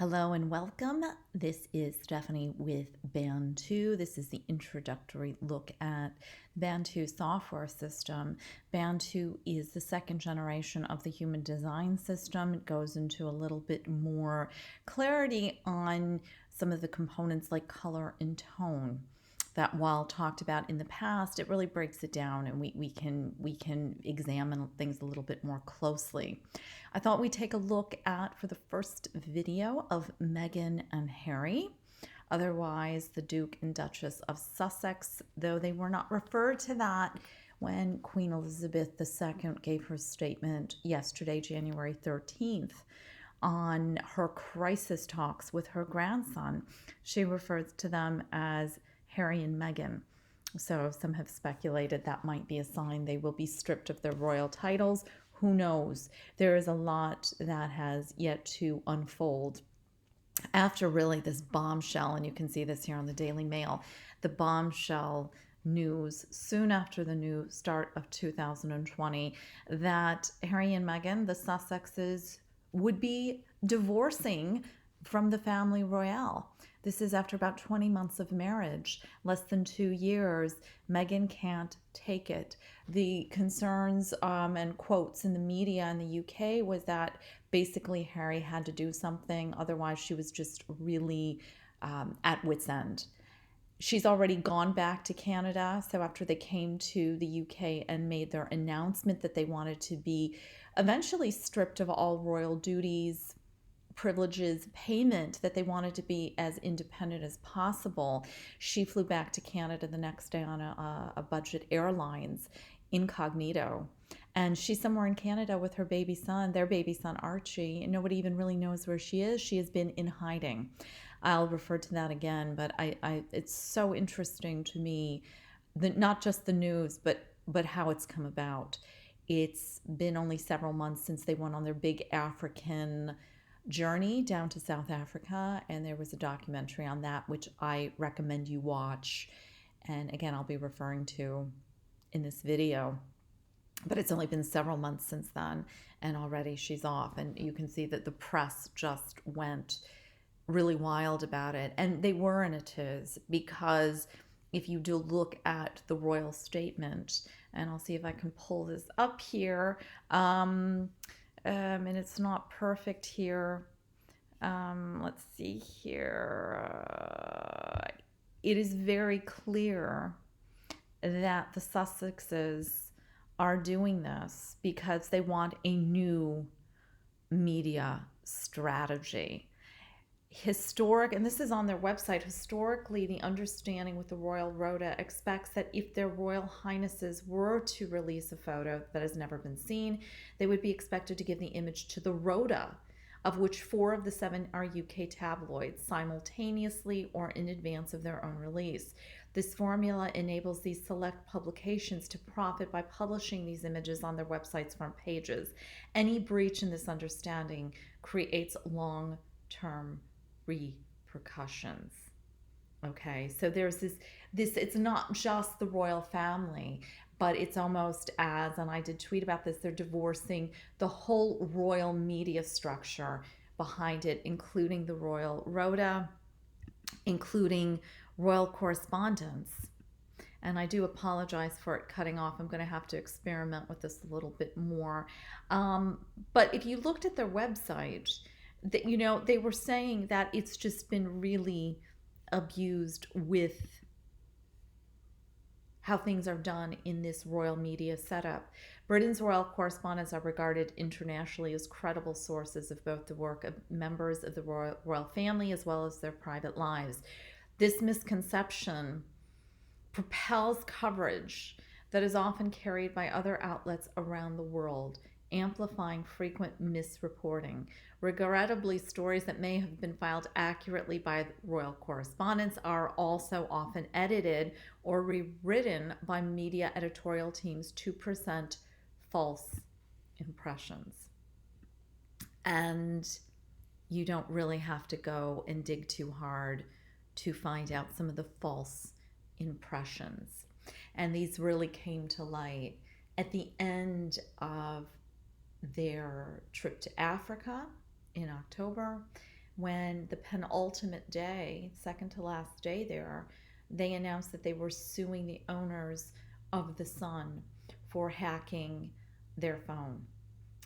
Hello and welcome. This is Stephanie with Band 2. This is the introductory look at Band 2 software system. Band 2 is the second generation of the human design system. It goes into a little bit more clarity on some of the components like color and tone that, while talked about in the past, it really breaks it down, and we can examine things a little bit more closely. I thought we'd take a look at, for the first video, of Meghan and Harry, otherwise the Duke and Duchess of Sussex, though they were not referred to that when Queen Elizabeth II gave her statement yesterday, January 13th, on her crisis talks with her grandson. She refers to them as Harry and Meghan. So some have speculated that might be a sign they will be stripped of their royal titles. Who knows? There is a lot that has yet to unfold after really this bombshell, and you can see this here on the Daily Mail, the bombshell news soon after the new start of 2020 that Harry and Meghan, the Sussexes, would be divorcing from the family royale. This is after about 20 months of marriage, less than 2 years. Meghan can't take it. The concerns and quotes in the media in the UK was that basically Harry had to do something, otherwise she was just really at wit's end. She's already gone back to Canada. So after they came to the UK and made their announcement that they wanted to be eventually stripped of all royal duties, privileges, payment, that they wanted to be as independent as possible, she flew back to Canada the next day on a budget airlines incognito. And she's somewhere in Canada with her baby son, their baby son Archie, and nobody even really knows where she is. She has been in hiding. I'll refer to that again, but it's so interesting to me, not just the news, but how it's come about. It's been only several months since they went on their big African journey down to South Africa, and there was a documentary on that which I recommend you watch, and again I'll be referring to in this video. But it's only been several months since then, and already she's off, and you can see that the press just went really wild about it, and they were in a tiz, because if you do look at the royal statement, and I'll see if I can pull this up here, and it's not perfect here. Let's see here. It is very clear that the Sussexes are doing this because they want a new media strategy. And this is on their website, historically, the understanding with the Royal Rota expects that if their Royal Highnesses were to release a photo that has never been seen, they would be expected to give the image to the Rota, of which 4 of the 7 are UK tabloids, simultaneously or in advance of their own release. This formula enables these select publications to profit by publishing these images on their website's front pages. Any breach in this understanding creates long-term repercussions. Okay, so there's this it's not just the royal family, but it's almost as, and I did tweet about this, they're divorcing the whole royal media structure behind it, including the Royal Rota, including royal correspondence. And I do apologize for it cutting off. I'm going to have to experiment with this a little bit more. But if you looked at their website, that, they were saying that it's just been really abused with how things are done in this royal media setup. Britain's royal correspondents are regarded internationally as credible sources of both the work of members of the royal family as well as their private lives. This misconception propels coverage that is often carried by other outlets around the world, amplifying frequent misreporting. Regrettably, stories that may have been filed accurately by royal correspondents are also often edited or rewritten by media editorial teams to present false impressions. And you don't really have to go and dig too hard to find out some of the false impressions. And these really came to light at the end of their trip to Africa in October, when the penultimate day, second to last day there, they announced that they were suing the owners of The Sun for hacking their phone,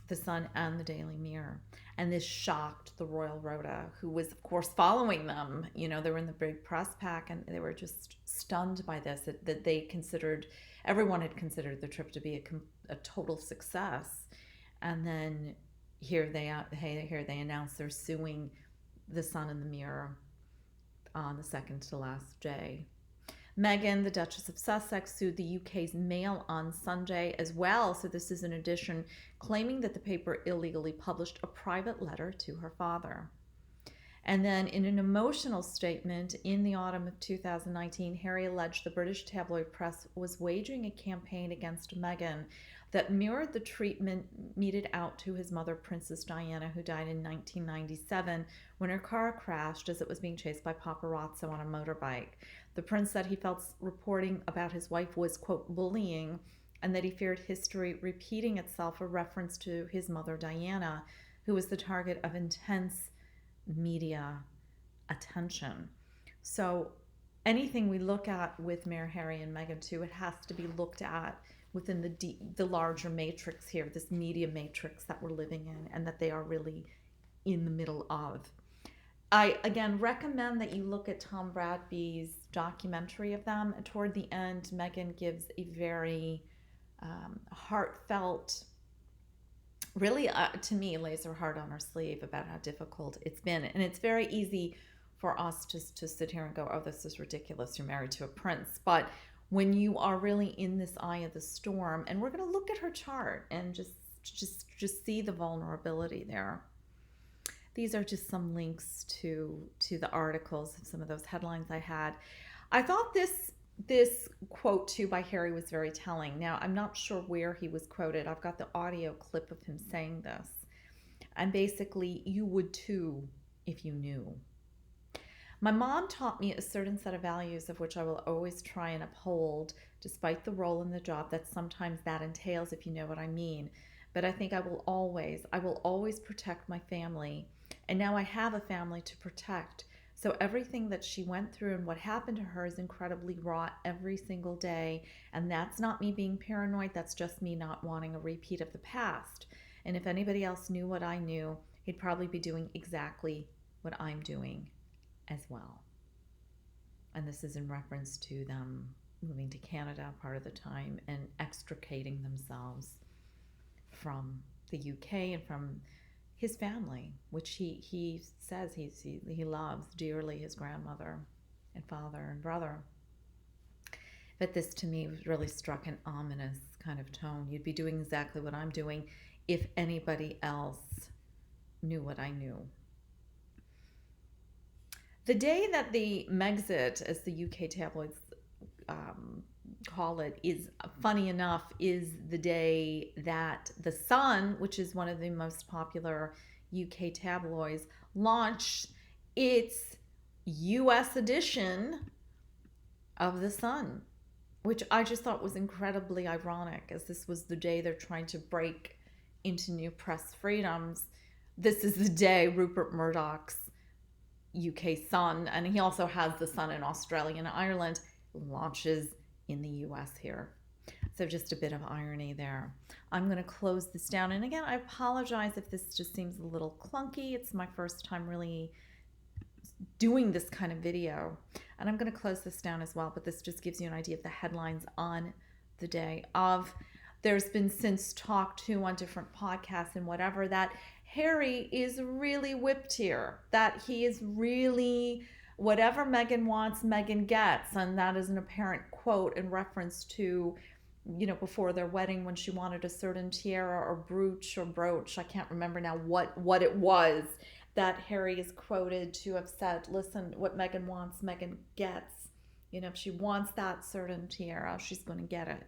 The Sun and the Daily Mirror. And this shocked the Royal Rota, who was, of course, following them. You know, they were in the big press pack, and they were just stunned by this, that they considered, everyone had considered the trip to be a total success. And then here they announce they're suing The Sun and the Mirror on the second to last day. Meghan, the Duchess of Sussex, sued the UK's Mail on Sunday as well. So this is an addition, claiming that the paper illegally published a private letter to her father. And then in an emotional statement in the autumn of 2019, Harry alleged the British tabloid press was waging a campaign against Meghan that mirrored the treatment meted out to his mother, Princess Diana, who died in 1997 when her car crashed as it was being chased by paparazzi on a motorbike. The prince said he felt reporting about his wife was, quote, bullying, and that he feared history repeating itself, a reference to his mother, Diana, who was the target of intense media attention. So anything we look at with Mayor Harry and Meghan too, it has to be looked at within the larger matrix here, this media matrix that we're living in and that they are really in the middle of. I, again, recommend that you look at Tom Bradby's documentary of them. And toward the end, Meghan gives a very heartfelt, really, to me, lays her heart on her sleeve about how difficult it's been. And it's very easy for us to sit here and go, oh, this is ridiculous, you're married to a prince. But when you are really in this eye of the storm, and we're going to look at her chart and just see the vulnerability there. These are just some links to the articles of some of those headlines I had. I thought this quote too by Harry was very telling. Now, I'm not sure where he was quoted. I've got the audio clip of him saying this. And basically, you would too if you knew. My mom taught me a certain set of values of which I will always try and uphold, despite the role in the job that sometimes that entails, if you know what I mean. But I think I will always protect my family. And now I have a family to protect. So everything that she went through and what happened to her is incredibly raw every single day. And that's not me being paranoid. That's just me not wanting a repeat of the past. And if anybody else knew what I knew, he'd probably be doing exactly what I'm doing as well. And this is in reference to them moving to Canada part of the time and extricating themselves from the UK and from his family, which he says he loves dearly, his grandmother and father and brother. But this to me really struck an ominous kind of tone. You'd be doing exactly what I'm doing if anybody else knew what I knew. The day that the Megxit, as the UK tabloids call it, is, funny enough, is the day that The Sun, which is one of the most popular UK tabloids, launched its US edition of The Sun, which I just thought was incredibly ironic, as this was the day they're trying to break into new press freedoms. This is the day Rupert Murdoch's UK Sun, and he also has The Sun in Australia and Ireland, launches in the US here. So just a bit of irony there. I'm going to close this down. And again, I apologize if this just seems a little clunky. It's my first time really doing this kind of video. And I'm going to close this down as well, but this just gives you an idea of the headlines on the day of. There's been since talk too on different podcasts and whatever that Harry is really whipped here, that he is really, whatever Meghan wants, Meghan gets. And that is an apparent quote in reference to, before their wedding when she wanted a certain tiara or brooch. I can't remember now what it was that Harry is quoted to have said, listen, what Meghan wants, Meghan gets. If she wants that certain tiara, she's going to get it.